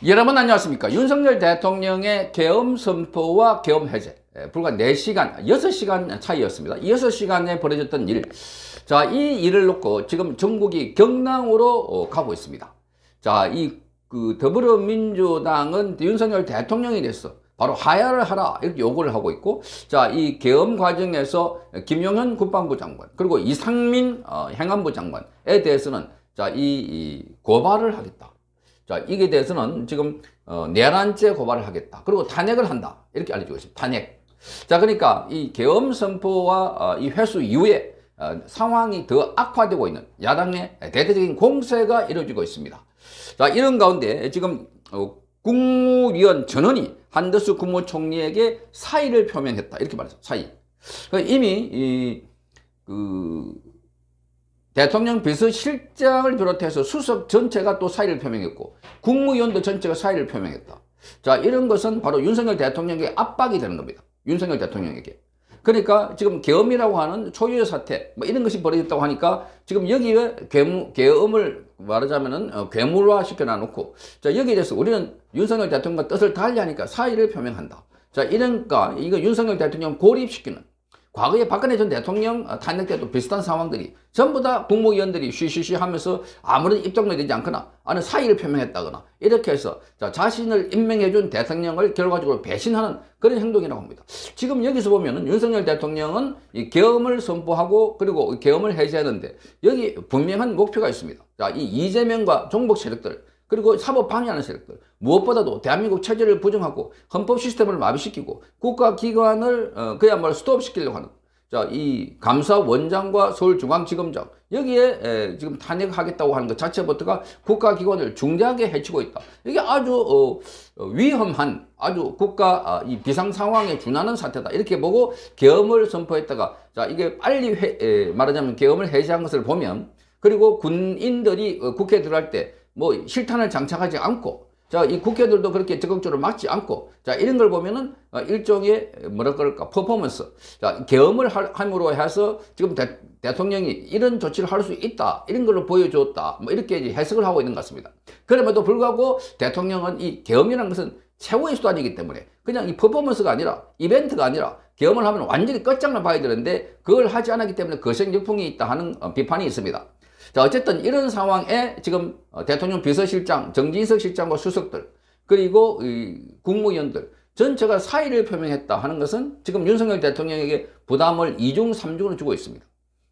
여러분 안녕하십니까. 윤석열 대통령의 계엄 선포와 계엄 해제, 불과 4시간, 6시간 차이였습니다. 이 6시간에 벌어졌던 일, 자, 이 일을 놓고 지금 전국이 경랑으로 가고 있습니다. 자, 더불어민주당은 윤석열 대통령에 대해서 바로 하야를 하라 이렇게 요구를 하고 있고, 자, 이 계엄 과정에서 김용현 국방부 장관 그리고 이상민 행안부 장관에 대해서는 자, 이 고발을 하겠다. 자, 이게 대해서는 지금 내란죄 고발을 하겠다. 그리고 탄핵을 한다. 이렇게 알려지고 있습니다. 탄핵. 자, 그러니까 이 계엄 선포와 이 회수 이후에 상황이 더 악화되고 있는 야당의 대대적인 공세가 이루어지고 있습니다. 자, 이런 가운데 지금 국무위원 전원이 한덕수 국무총리에게 사의를 표명했다. 이렇게 말했어요. 사의. 이미 대통령 비서실장을 비롯해서 수석 전체가 또 사의를 표명했고 국무위원도 전체가 사의를 표명했다. 자, 이런 것은 바로 윤석열 대통령에게 압박이 되는 겁니다. 윤석열 대통령에게. 그러니까 지금 계엄이라고 하는 초유의 사태 뭐 이런 것이 벌어졌다고 하니까 지금 여기에 계엄을 말하자면은 괴물화 시켜놔놓고, 자, 여기에 대해서 우리는 윤석열 대통령과 뜻을 달리하니까 사의를 표명한다. 자, 이러니까 이거 윤석열 대통령 고립시키는, 과거에 박근혜 전 대통령 탄핵 때도 비슷한 상황들이 전부 다 국무위원들이 쉬쉬쉬 하면서 아무런 입장도 되지 않거나 아니 사의를 표명했다거나 이렇게 해서 자, 자신을 임명해준 대통령을 결과적으로 배신하는 그런 행동이라고 합니다. 지금 여기서 보면은 윤석열 대통령은 이 계엄을 선포하고 그리고 계엄을 해제하는데 여기 분명한 목표가 있습니다. 자, 이 이재명과 종북 세력들 그리고 사법 방해하는 세력들, 무엇보다도 대한민국 체제를 부정하고 헌법 시스템을 마비시키고 국가기관을 그야말로 스톱시키려고 하는, 자, 이 감사원장과 서울중앙지검장 여기에 지금 탄핵하겠다고 하는 것 자체부터가 국가기관을 중대하게 해치고 있다. 이게 아주 위험한, 아주 국가 이 비상 상황에 준하는 사태다. 이렇게 보고 계엄을 선포했다가, 자, 이게 빨리 말하자면 계엄을 해제한 것을 보면, 그리고 군인들이 국회에 들어갈 때 뭐 실탄을 장착하지 않고, 자, 이 국회들도 그렇게 적극적으로 막지 않고, 자, 이런 걸 보면은 일종의 뭐라 그럴까 퍼포먼스, 자, 계엄을 함으로 해서 지금 대통령이 이런 조치를 할 수 있다, 이런 걸로 보여줬다, 뭐 이렇게 이제 해석을 하고 있는 것 같습니다. 그럼에도 불구하고 대통령은 이 계엄이라는 것은 최후의 수단이기 때문에 그냥 이 퍼포먼스가 아니라, 이벤트가 아니라 계엄을 하면 완전히 끝장을 봐야 되는데 그걸 하지 않았기 때문에 거센역풍이 있다 하는 비판이 있습니다. 자, 어쨌든 이런 상황에 지금 대통령 비서실장, 정진석 실장과 수석들, 그리고 이 국무위원들 전체가 사의를 표명했다 하는 것은 지금 윤석열 대통령에게 부담을 2중, 3중으로 주고 있습니다.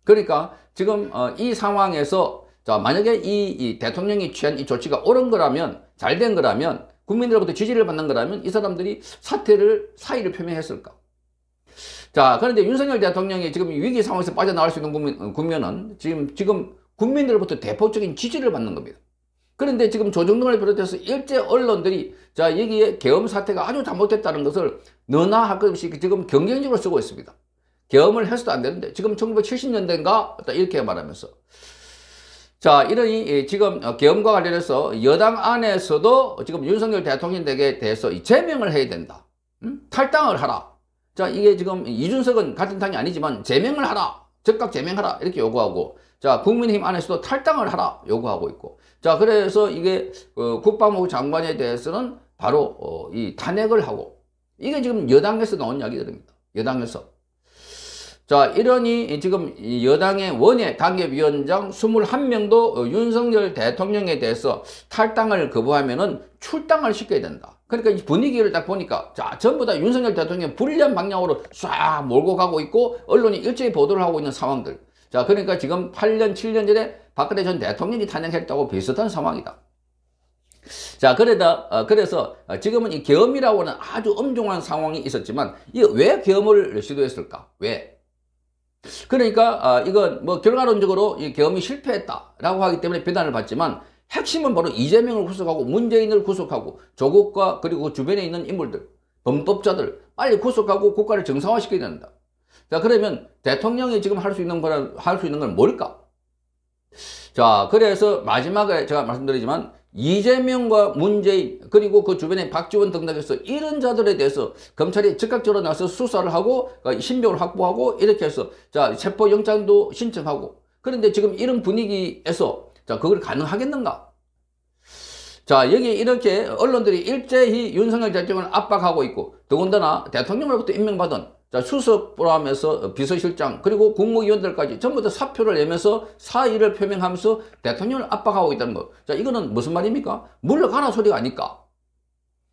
그러니까 지금 이 상황에서, 자, 만약에 이 대통령이 취한 이 조치가 옳은 거라면, 잘 된 거라면, 국민들로부터 지지를 받는 거라면 이 사람들이 사의를 표명했을까? 자, 그런데 윤석열 대통령이 지금 위기 상황에서 빠져나갈 수 있는 국면은 지금 국민들로부터 대폭적인 지지를 받는 겁니다. 그런데 지금 조정동을 비롯해서 일제 언론들이, 자, 여기에 계엄 사태가 아주 잘못됐다는 것을 너나 할 것 없이 지금 경쟁적으로 쓰고 있습니다. 계엄을 해서도 안 되는데 지금 1970년대인가 이렇게 말하면서, 자, 이러니 지금 계엄과 관련해서 여당 안에서도 지금 윤석열 대통령에게 대해서 제명을 해야 된다. 탈당을 하라. 자, 이게 지금 이준석은 같은 당이 아니지만 제명을 하라, 즉각 제명하라 이렇게 요구하고, 자, 국민의힘 안에서도 탈당을 하라 요구하고 있고, 자, 그래서 이게 국방부 장관에 대해서는 바로 이 탄핵을 하고, 이게 지금 여당에서 나온 이야기들입니다. 여당에서. 자, 이러니 지금 여당의 원외 당협위원장 21명도 윤석열 대통령에 대해서 탈당을 거부하면은 출당을 시켜야 된다. 그러니까 이 분위기를 딱 보니까, 자, 전부 다 윤석열 대통령 불리한 방향으로 싹 몰고 가고 있고 언론이 일제히 보도를 하고 있는 상황들. 자, 그러니까 지금 8년, 7년 전에 박근혜 전 대통령이 탄핵했다고 비슷한 상황이다. 자, 그래서 지금은 이 계엄이라고 하는 아주 엄중한 상황이 있었지만, 이게 왜 계엄을 시도했을까? 왜? 그러니까 이건 뭐 결과론적으로 이 계엄이 실패했다라고 하기 때문에 비난을 받지만, 핵심은 바로 이재명을 구속하고 문재인을 구속하고 조국과 그리고 주변에 있는 인물들, 범법자들 빨리 구속하고 국가를 정상화시켜야 된다. 자, 그러면 대통령이 지금 할 수 있는 건 뭘까? 자, 그래서 마지막에 제가 말씀드리지만 이재명과 문재인 그리고 그 주변에 박지원 등등해서 이런 자들에 대해서 검찰이 즉각적으로 나서 수사를 하고 신병을 확보하고 이렇게 해서, 자, 체포영장도 신청하고, 그런데 지금 이런 분위기에서, 자, 그걸 가능하겠는가? 자, 여기 이렇게 언론들이 일제히 윤석열 대통령을 압박하고 있고, 더군다나 대통령으로부터 임명받은 자, 수석 포함해서 비서실장 그리고 국무위원들까지 전부 다 사표를 내면서 사의를 표명하면서 대통령을 압박하고 있다는 거. 자, 이거는 무슨 말입니까? 물러가라 소리가 아닐까?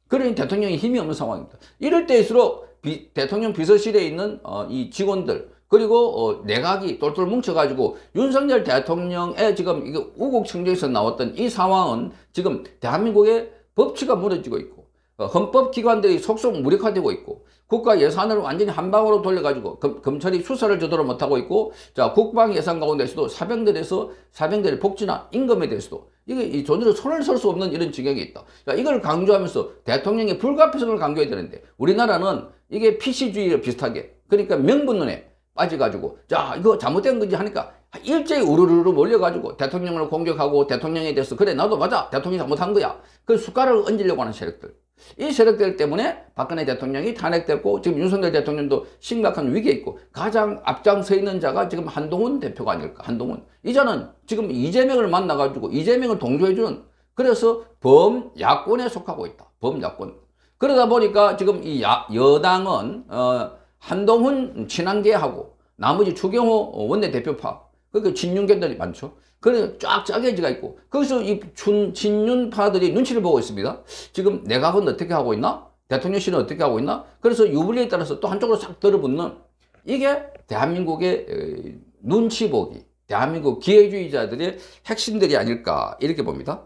그러니 대통령이 힘이 없는 상황입니다. 이럴 때일수록 대통령 비서실에 있는 이 직원들 그리고 내각이 똘똘 뭉쳐가지고 윤석열 대통령의 지금 이거 우국청정에서 나왔던 이 상황은 지금 대한민국의 법치가 무너지고 있고 헌법기관들이 속속 무력화되고 있고 국가 예산을 완전히 한 방으로 돌려가지고 검찰이 수사를 제대로 못하고 있고 자 국방 예산 가운데서도 사병들의 복지나 임금에 대해서도 이게 존재로 손을 설 수 없는 이런 지경이 있다. 자, 이걸 강조하면서 대통령의 불가피성을 강조해야 되는데 우리나라는 이게 PC주의와 비슷하게 그러니까 명분론에 빠져가지고 자 이거 잘못된 건지 하니까 일제히 우르르르 몰려가지고 대통령을 공격하고 대통령에 대해서 그래 나도 맞아 대통령이 잘못한 거야 그 숟가락을 얹으려고 하는 세력들 이 세력들 때문에 박근혜 대통령이 탄핵됐고 지금 윤석열 대통령도 심각한 위기에 있고 가장 앞장서 있는 자가 지금 한동훈 대표가 아닐까. 한동훈 이자는 지금 이재명을 만나가지고 이재명을 동조해주는 그래서 범야권에 속하고 있다. 범야권. 그러다 보니까 지금 이 여당은 한동훈 친한계하고 나머지 추경호 원내대표파 그러니까 친윤계들이 많죠. 그래 쫙 짜게지가 있고 거기서 이 친윤파들이 눈치를 보고 있습니다. 지금 내각은 어떻게 하고 있나? 대통령실은 어떻게 하고 있나? 그래서 유불리에 따라서 또 한쪽으로 싹 들어붙는 이게 대한민국의 눈치 보기 대한민국 기회주의자들의 핵심들이 아닐까 이렇게 봅니다.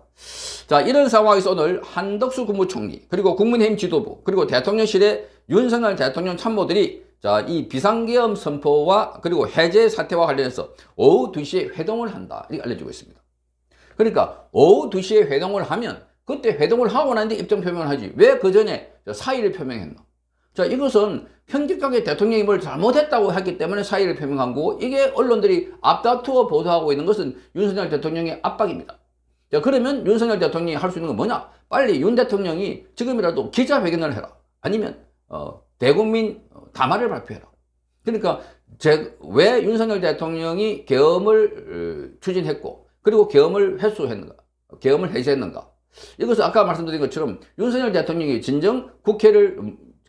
자 이런 상황에서 오늘 한덕수 국무총리 그리고 국민의힘 지도부 그리고 대통령실의 윤석열 대통령 참모들이 자, 이 비상계엄 선포와 그리고 해제 사태와 관련해서 오후 2시에 회동을 한다. 이렇게 알려지고 있습니다. 그러니까 오후 2시에 회동을 하면 그때 회동을 하고 난 뒤에 입장 표명을 하지. 왜 그 전에 사의를 표명했나? 자, 이것은 편집각의 대통령이 뭘 잘못했다고 했기 때문에 사의를 표명한 거고 이게 언론들이 앞다투어 보도하고 있는 것은 윤석열 대통령의 압박입니다. 자, 그러면 윤석열 대통령이 할 수 있는 건 뭐냐? 빨리 윤 대통령이 지금이라도 기자회견을 해라. 아니면 대국민 담화를 발표해라. 그러니까 왜 윤석열 대통령이 계엄을 추진했고 그리고 계엄을 회수했는가? 계엄을 해제했는가? 이것은 아까 말씀드린 것처럼 윤석열 대통령이 진정 국회를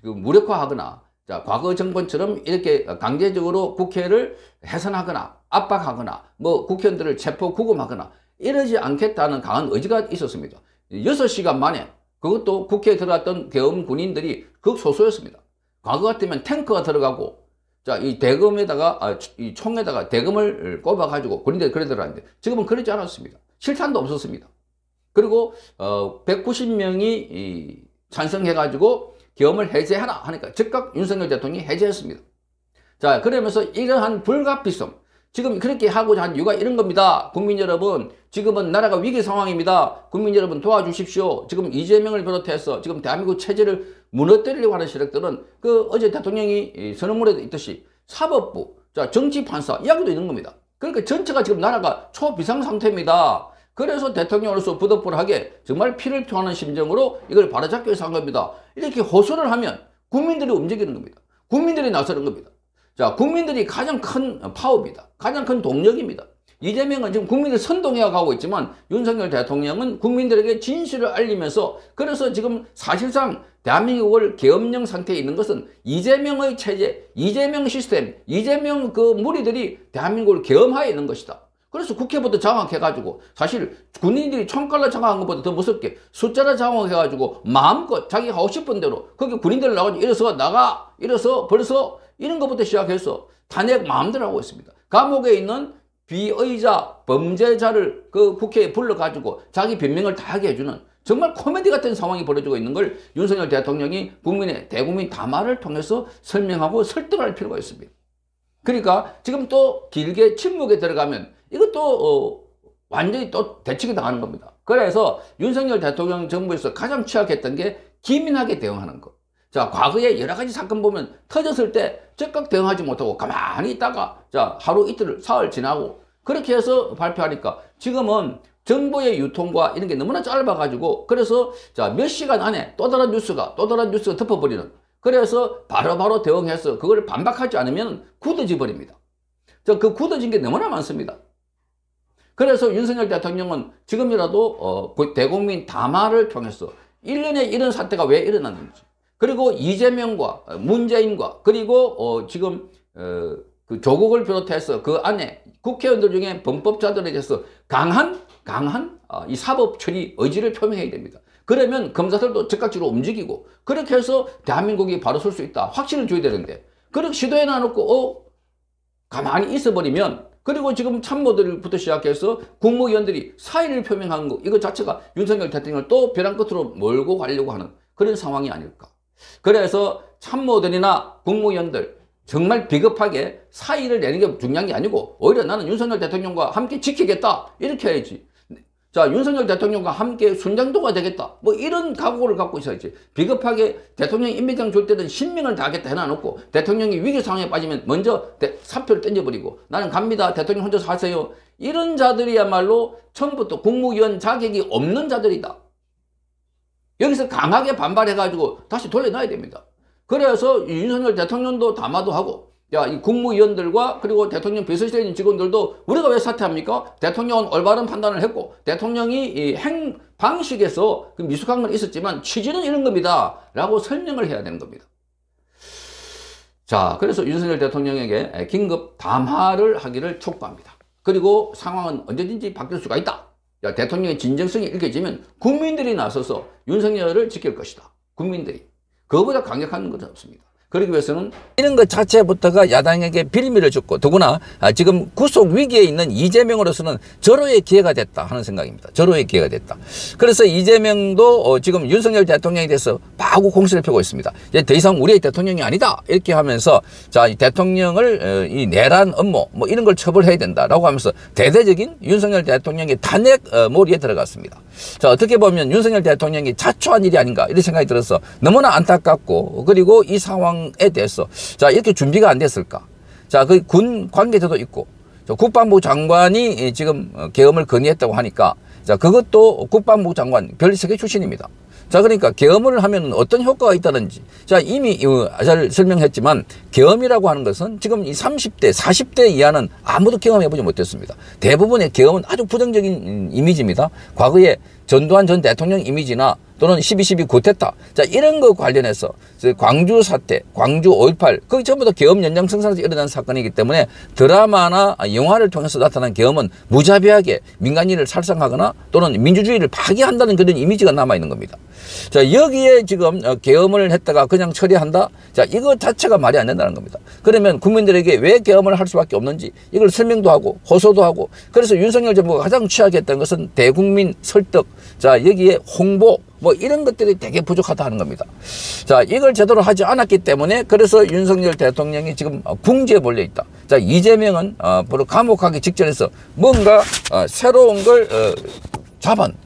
무력화하거나 자, 과거 정권처럼 이렇게 강제적으로 국회를 해산하거나 압박하거나 뭐 국회의원들을 체포 구금하거나 이러지 않겠다는 강한 의지가 있었습니다. 6시간 만에 그것도 국회에 들어갔던 계엄 군인들이 극소수였습니다. 과거 같으면 탱크가 들어가고 자, 이 대검에다가 이 총에다가 대검을 꼽아가지고 군인들이 그래 들어갔는데 지금은 그러지 않았습니다. 실탄도 없었습니다. 그리고 190명이 찬성해가지고 계엄을 해제하라 하니까 즉각 윤석열 대통령이 해제했습니다. 자, 그러면서 이러한 불가피성 지금 그렇게 하고자 한 이유가 이런 겁니다. 국민 여러분, 지금은 나라가 위기 상황입니다. 국민 여러분 도와주십시오. 지금 이재명을 비롯해서 지금 대한민국 체제를 무너뜨리려고 하는 세력들은 그 어제 대통령이 선언문에도 있듯이 사법부, 자, 정치판사 이야기도 있는 겁니다. 그러니까 전체가 지금 나라가 초비상 상태입니다. 그래서 대통령으로서 부득불하게 정말 피를 토하는 심정으로 이걸 바로잡기 위해서 한 겁니다. 이렇게 호소를 하면 국민들이 움직이는 겁니다. 국민들이 나서는 겁니다. 자, 국민들이 가장 큰 파워입니다. 가장 큰 동력입니다. 이재명은 지금 국민을 선동해 가고 있지만 윤석열 대통령은 국민들에게 진실을 알리면서 그래서 지금 사실상 대한민국을 계엄령 상태에 있는 것은 이재명의 체제, 이재명 시스템, 이재명 그 무리들이 대한민국을 계엄하에 있는 것이다. 그래서 국회부터 장악해가지고 사실 군인들이 총칼로 장악한 것보다 더 무섭게 숫자로 장악해가지고 마음껏 자기가 하고 싶은 대로 거기 군인들 나가지고 이래서 나가 이래서 벌써 이런 것부터 시작해서 탄핵 마음대로 하고 있습니다. 감옥에 있는 비의자, 범죄자를 그 국회에 불러가지고 자기 변명을 다 하게 해주는 정말 코미디 같은 상황이 벌어지고 있는 걸 윤석열 대통령이 대국민 담화를 통해서 설명하고 설득할 필요가 있습니다. 그러니까 지금 또 길게 침묵에 들어가면 이것도 완전히 또 대치기 당하는 겁니다. 그래서 윤석열 대통령 정부에서 가장 취약했던 게 기민하게 대응하는 것. 자, 과거에 여러 가지 사건 보면 터졌을 때 즉각 대응하지 못하고 가만히 있다가 자, 하루 이틀 사흘 지나고 그렇게 해서 발표하니까 지금은 정보의 유통과 이런 게 너무나 짧아가지고 그래서 자, 몇 시간 안에 또 다른 뉴스가 덮어버리는 그래서 바로바로 대응해서 그걸 반박하지 않으면 굳어져 버립니다. 그 굳어진 게 너무나 많습니다. 그래서 윤석열 대통령은 지금이라도 대국민 담화를 통해서 1년에 이런 사태가 왜 일어났는지, 그리고 이재명과 문재인과 그리고 지금 그 조국을 비롯해서 그 안에 국회의원들 중에 범법자들에 대해서 강한 이 사법 처리 의지를 표명해야 됩니다. 그러면 검사들도 즉각적으로 움직이고 그렇게 해서 대한민국이 바로 설 수 있다 확신을 줘야 되는데, 그렇게 시도해 놔놓고 가만히 있어버리면, 그리고 지금 참모들부터 시작해서 국무위원들이 사의를 표명한 거, 이거 자체가 윤석열 대통령을 또 벼랑 끝으로 몰고 가려고 하는 그런 상황이 아닐까. 그래서 참모들이나 국무위원들 정말 비겁하게 사의를 내는 게 중요한 게 아니고, 오히려 나는 윤석열 대통령과 함께 지키겠다 이렇게 해야지. 자, 윤석열 대통령과 함께 순장도가 되겠다, 뭐 이런 각오를 갖고 있어야지. 비겁하게 대통령 임명장 줄 때는 신명을 다하겠다 해놔놓고 대통령이 위기 상황에 빠지면 먼저 사표를 던져버리고 나는 갑니다, 대통령 혼자서 하세요, 이런 자들이야말로 처음부터 국무위원 자격이 없는 자들이다. 여기서 강하게 반발해가지고 다시 돌려놔야 됩니다. 그래서 윤석열 대통령도 담화도 하고, 야, 이 국무위원들과 그리고 대통령 비서실에 있는 직원들도 우리가 왜 사퇴합니까? 대통령은 올바른 판단을 했고 대통령이 이 행 방식에서 그 미숙한 건 있었지만 취지는 이런 겁니다 라고 설명을 해야 되는 겁니다. 자, 그래서 윤석열 대통령에게 긴급 담화를 하기를 촉구합니다. 그리고 상황은 언제든지 바뀔 수가 있다. 야, 대통령의 진정성이 읽혀지면 국민들이 나서서 윤석열을 지킬 것이다. 국민들이. 그거보다 강력한 것은 없습니다. 그러기 위해서는 이런 것 자체부터가 야당에게 빌미를 줬고, 더구나 지금 구속 위기에 있는 이재명으로서는 절호의 기회가 됐다 하는 생각입니다. 절호의 기회가 됐다. 그래서 이재명도 지금 윤석열 대통령에 대해서 마구 공세를 펴고 있습니다. 이제 더 이상 우리의 대통령이 아니다 이렇게 하면서, 자, 이 대통령을 이 내란 업무 뭐 이런 걸 처벌해야 된다라고 하면서 대대적인 윤석열 대통령의 탄핵 몰이에 들어갔습니다. 자, 어떻게 보면 윤석열 대통령이 자초한 일이 아닌가 이런 생각이 들어서 너무나 안타깝고, 그리고 이 상황에 대해서 자, 이렇게 준비가 안 됐을까. 자, 그 군 관계자도 있고 국방부 장관이 지금 계엄을 건의했다고 하니까, 자, 그것도 국방부 장관 별세계 출신입니다. 자, 그러니까 계엄을 하면 어떤 효과가 있다는지, 자, 이미 잘 설명했지만 계엄이라고 하는 것은 지금 이 30대 40대 이하는 아무도 경험해보지 못했습니다. 대부분의 계엄은 아주 부정적인 이미지입니다. 과거에 전두환 전 대통령 이미지나 또는 12.12 구테타, 자, 이런 거 관련해서 광주 사태, 광주 5.18, 그게 전부 다 계엄 연장선상에서 일어난 사건이기 때문에 드라마나 영화를 통해서 나타난 계엄은 무자비하게 민간인을 살상하거나 또는 민주주의를 파괴한다는 그런 이미지가 남아있는 겁니다. 자, 여기에 지금 계엄을 했다가 그냥 처리한다? 자, 이거 자체가 말이 안 된다는 겁니다. 그러면 국민들에게 왜 계엄을 할 수밖에 없는지 이걸 설명도 하고 호소도 하고, 그래서 윤석열 정부가 가장 취약했던 것은 대국민 설득, 자, 여기에 홍보, 뭐 이런 것들이 되게 부족하다 하는 겁니다. 자, 이걸 제대로 하지 않았기 때문에 그래서 윤석열 대통령이 지금 궁지에 몰려 있다. 자, 이재명은 바로 감옥 가기 직전에서 뭔가 새로운 걸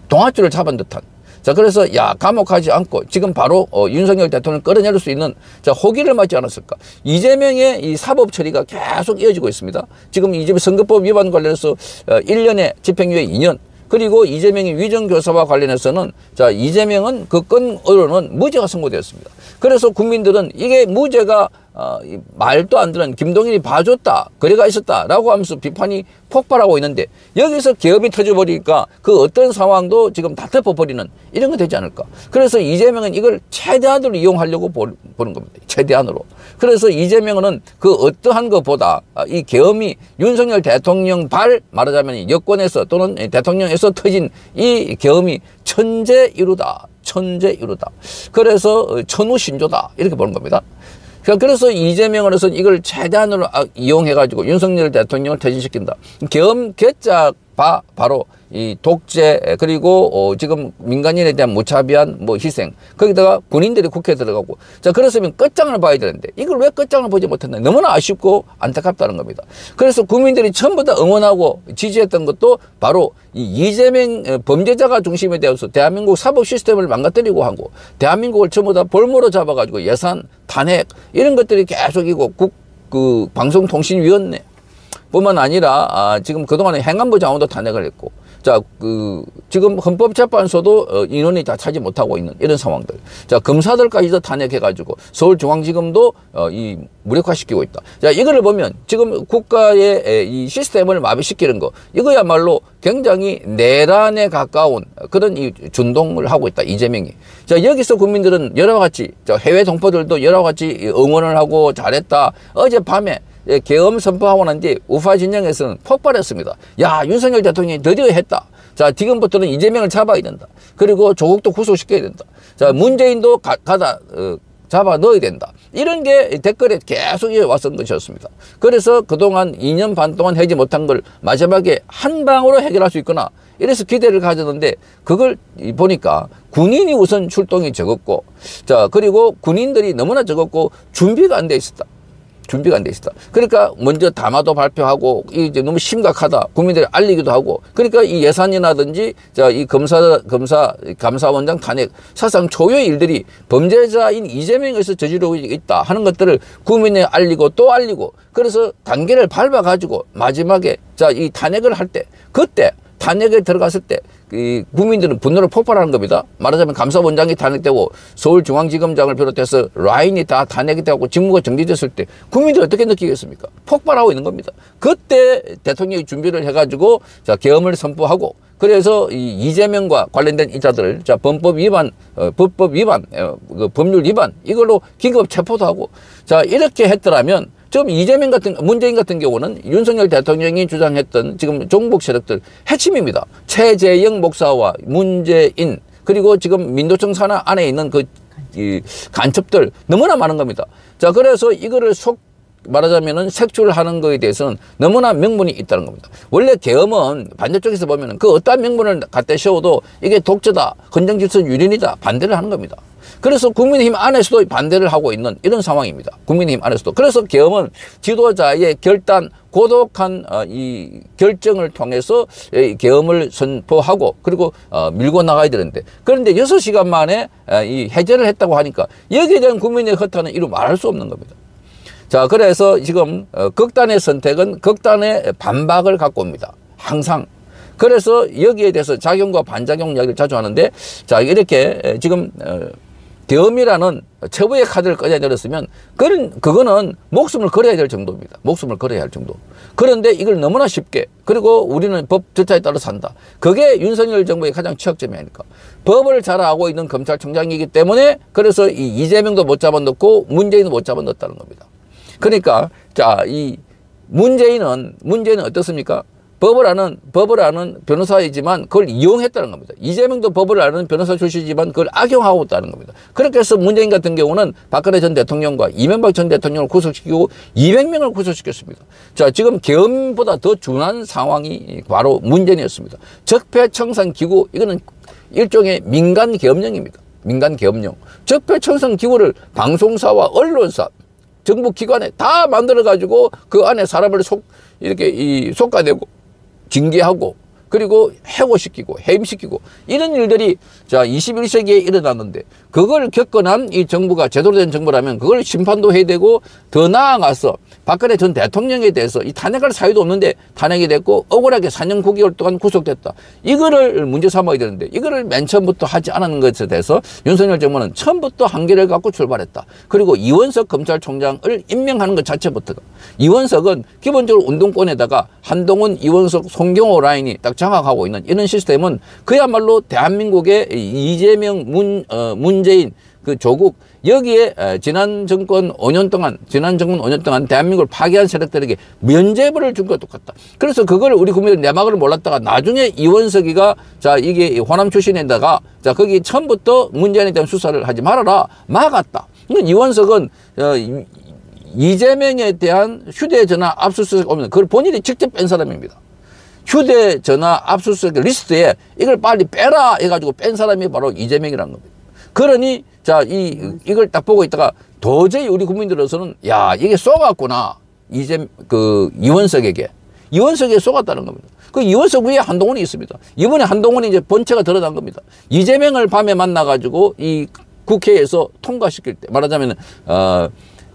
동아줄을 잡은 듯한, 자, 그래서 야, 감옥하지 않고 지금 바로 윤석열 대통령을 끌어내릴 수 있는, 자, 호기를 맞지 않았을까. 이재명의 이 사법 처리가 계속 이어지고 있습니다. 지금 이재명 선거법 위반 관련해서 1년에 집행유예 2년, 그리고 이재명의 위정교사와 관련해서는, 자, 이재명은 그 건으로는 무죄가 선고되었습니다. 그래서 국민들은 이게 무죄가 말도 안 되는, 김동연이 봐줬다, 거래가 있었다라고 하면서 비판이 폭발하고 있는데, 여기서 계엄이 터져버리니까 그 어떤 상황도 지금 다 덮어버리는 이런 거 되지 않을까. 그래서 이재명은 이걸 최대한으로 이용하려고 보는 겁니다. 최대한으로. 그래서 이재명은 그 어떠한 것보다 이 계엄이 윤석열 대통령 말하자면 여권에서 또는 대통령에서 터진 이 계엄이 천재이루다. 천재이루다. 그래서 천우신조다. 이렇게 보는 겁니다. 그래서 이재명으로서는 이걸 최대한으로 이용해가지고 윤석열 대통령을 퇴진시킨다. 계엄 개짜가 바로 이 독재, 그리고 지금 민간인에 대한 무차비한 뭐 희생, 거기다가 군인들이 국회에 들어가고, 자, 그랬으면 끝장을 봐야 되는데 이걸 왜 끝장을 보지 못했나. 너무나 아쉽고 안타깝다는 겁니다. 그래서 국민들이 전부 다 응원하고 지지했던 것도 바로 이 이재명 범죄자가 중심이 되어서 대한민국 사법 시스템을 망가뜨리고 하고, 대한민국을 전부 다 볼모로 잡아가지고 예산, 탄핵 이런 것들이 계속이고, 방송통신위원회 뿐만 아니라 지금 그동안에 행안부 장관도 탄핵을 했고, 자, 지금 헌법재판소도 인원이 다 차지 못하고 있는 이런 상황들. 자, 검사들까지도 탄핵해가지고 서울중앙지검도 무력화시키고 있다. 자, 이거를 보면 지금 국가의 이 시스템을 마비시키는 거, 이거야말로 굉장히 내란에 가까운 그런 이 준동을 하고 있다, 이재명이. 자, 여기서 국민들은 여러 가지, 해외 동포들도 여러 가지 응원을 하고 잘했다. 어젯밤에 계엄 선포하고 난 뒤 우파 진영에서는 폭발했습니다. 야, 윤석열 대통령이 드디어 했다. 자, 지금부터는 이재명을 잡아야 된다. 그리고 조국도 구속시켜야 된다. 자, 문재인도 잡아 넣어야 된다. 이런 게 댓글에 계속 이어왔던 것이었습니다. 그래서 그동안 2년 반 동안 하지 못한 걸 마지막에 한 방으로 해결할 수 있거나 이래서 기대를 가졌는데, 그걸 보니까 군인이 우선 출동이 적었고, 자, 그리고 군인들이 너무나 적었고 준비가 안 돼 있었다. 준비가 안 돼 있었다. 그러니까 먼저 담화도 발표하고 이제 너무 심각하다. 국민들이 알리기도 하고. 그러니까 이 예산이라든지 자, 이 감사원장 탄핵 사상 초유의 일들이 범죄자인 이재명에서 저지르고 있다 하는 것들을 국민에 알리고 또 알리고, 그래서 단계를 밟아 가지고 마지막에 자, 이 탄핵을 할 때, 그때 탄핵에 들어갔을 때 이 국민들은 분노를 폭발하는 겁니다. 말하자면 감사원장이 탄핵되고 서울중앙지검장을 비롯해서 라인이 다 탄핵이 되고 직무가 정지됐을 때 국민들이 어떻게 느끼겠습니까? 폭발하고 있는 겁니다. 그때 대통령이 준비를 해가지고 자, 계엄을 선포하고, 그래서 이 이재명과 관련된 인사들을 자, 법법 위반, 법률 위반 이걸로 긴급 체포도 하고, 자, 이렇게 했더라면 지금 문재인 같은 경우는 윤석열 대통령이 주장했던 지금 종북 세력들 핵심입니다. 최재형 목사와 문재인, 그리고 지금 민노총 산하 안에 있는 이 간첩들 너무나 많은 겁니다. 자, 그래서 이거를 말하자면은 색출하는 거에 대해서는 너무나 명분이 있다는 겁니다. 원래 계엄은 반대쪽에서 보면은 그 어떠한 명분을 갖다 세워도 이게 독재다, 헌정질서 유린이다, 반대를 하는 겁니다. 그래서 국민의힘 안에서도 반대를 하고 있는 이런 상황입니다. 국민의힘 안에서도. 그래서 계엄은 지도자의 고독한 이 결정을 통해서 계엄을 선포하고 그리고 밀고 나가야 되는데, 그런데 6시간 만에 이 해제를 했다고 하니까 여기에 대한 국민의 허탈은 이루 말할 수 없는 겁니다. 자, 그래서 지금 극단의 선택은 극단의 반박을 갖고 옵니다. 항상. 그래서 여기에 대해서 작용과 반작용 이야기를 자주 하는데, 자, 이렇게 지금 계엄이라는 처벌의 카드를 꺼내 내렸으면 그거는 목숨을 걸어야 될 정도입니다. 목숨을 걸어야 할 정도. 그런데 이걸 너무나 쉽게, 그리고 우리는 법 절차에 따라 산다. 그게 윤석열 정부의 가장 취약점이 아닐까. 법을 잘 알고 있는 검찰총장이기 때문에 그래서 이 이재명도 못 잡아넣고 문재인도 못 잡아넣었다는 겁니다. 그러니까 자, 이 문재인은 어떻습니까? 법을 아는 변호사이지만 그걸 이용했다는 겁니다. 이재명도 법을 아는 변호사 출신이지만 그걸 악용하고 있다는 겁니다. 그렇게 해서 문재인 같은 경우는 박근혜 전 대통령과 이명박 전 대통령을 구속시키고 200명을 구속시켰습니다. 자, 지금 계엄보다 더 준한 상황이 바로 문재인이었습니다. 적폐청산기구, 이거는 일종의 민간 계엄령입니다. 민간 계엄령. 적폐청산기구를 방송사와 언론사, 정부 기관에 다 만들어가지고 그 안에 사람을 속아내고 징계하고 그리고 해고시키고 해임시키고 이런 일들이 자 21세기에 일어났는데, 그걸 겪어난 이 정부가 제대로 된 정부라면 그걸 심판도 해야 되고, 더 나아가서 박근혜 전 대통령에 대해서 이 탄핵할 사유도 없는데 탄핵이 됐고 억울하게 4년 9개월 동안 구속됐다. 이거를 문제 삼아야 되는데 이거를 맨 처음부터 하지 않은 것에 대해서 윤석열 정부는 처음부터 한계를 갖고 출발했다. 그리고 이원석 검찰총장을 임명하는 것 자체부터가, 이원석은 기본적으로 운동권에다가 한동훈, 이원석, 송경호 라인이 딱 장악하고 있는 이런 시스템은 그야말로 대한민국의 이재명, 문재인, 그 조국, 여기에 지난 정권 5년 동안 대한민국을 파괴한 세력들에게 면죄부를 준 것과 똑같다. 그래서 그걸 우리 국민들 내막을 몰랐다가 나중에 이원석이가 자, 이게 호남 출신에다가 자, 거기 처음부터 문재인에 대한 수사를 하지 말아라, 막았다. 이원석은 이재명에 대한 휴대전화 압수수색 오면 그걸 본인이 직접 뺀 사람입니다. 휴대전화 압수수색 리스트에 이걸 빨리 빼라 해가지고 뺀 사람이 바로 이재명이라는 겁니다. 그러니 자, 이걸 딱 보고 있다가 도저히 우리 국민들로서는 야, 이게 쏘갔구나. 이원석에게 쏘갔다는 겁니다. 그 이원석 위에 한동훈이 있습니다. 이번에 한동훈이 이제 본체가 드러난 겁니다. 이재명을 밤에 만나가지고 이 국회에서 통과시킬 때, 말하자면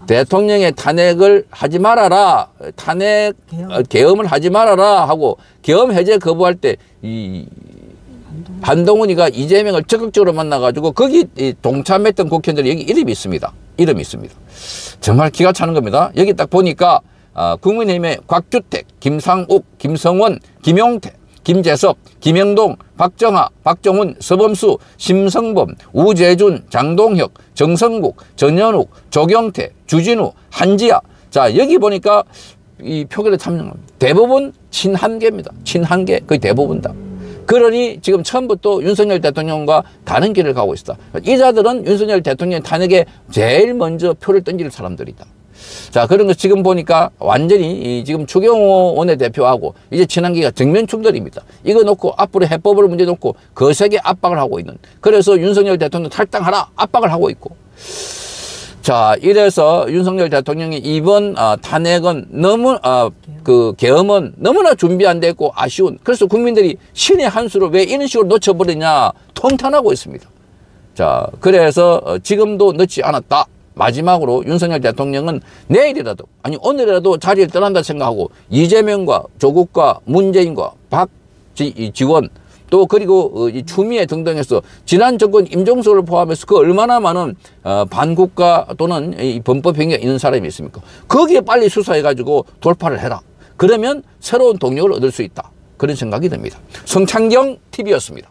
대통령의 탄핵을 하지 말아라. 탄핵 계엄을 하지 말아라 하고 계엄 해제 거부할 때 이 한동훈이가 이재명을 적극적으로 만나가지고 거기 동참했던 국회의원들이 여기 이름이 있습니다. 이름이 있습니다. 정말 기가 차는 겁니다. 여기 딱 보니까 국민의힘의 곽주택, 김상욱, 김성원, 김용태, 김재섭, 김영동, 박정하, 박정훈, 서범수, 심성범, 우재준, 장동혁, 정성국, 전현욱, 조경태, 주진우, 한지아. 자, 여기 보니까 이 표결에 참여합니다. 대부분 친한계입니다. 친한계, 거의 대부분 다. 그러니 지금 처음부터 윤석열 대통령과 다른 길을 가고 있다. 이 자들은 윤석열 대통령 탄핵에 제일 먼저 표를 던질 사람들이다. 자, 그런 거 지금 보니까 완전히 지금 추경호 원내대표하고 이제 친한계가 정면 충돌입니다. 이거 놓고 앞으로 해법을 문제 놓고 거세게 압박을 하고 있는. 그래서 윤석열 대통령 탈당하라 압박을 하고 있고. 자, 이래서 윤석열 대통령이 이번 탄핵은 너무 그 계엄은 너무나 준비 안 됐고 아쉬운. 그래서 국민들이 신의 한 수를 왜 이런 식으로 놓쳐버리냐 통탄하고 있습니다. 자, 그래서 지금도 늦지 않았다. 마지막으로 윤석열 대통령은 내일이라도 아니 오늘이라도 자리를 떠난다 생각하고 이재명과 조국과 문재인과 박지원 또 그리고 이 추미애 등등해서 지난 정권 임종석을 포함해서 그 얼마나 많은 반국가 또는 이 범법행위가 있는 사람이 있습니까? 거기에 빨리 수사해가지고 돌파를 해라. 그러면 새로운 동력을 얻을 수 있다. 그런 생각이 듭니다. 성창경 TV였습니다.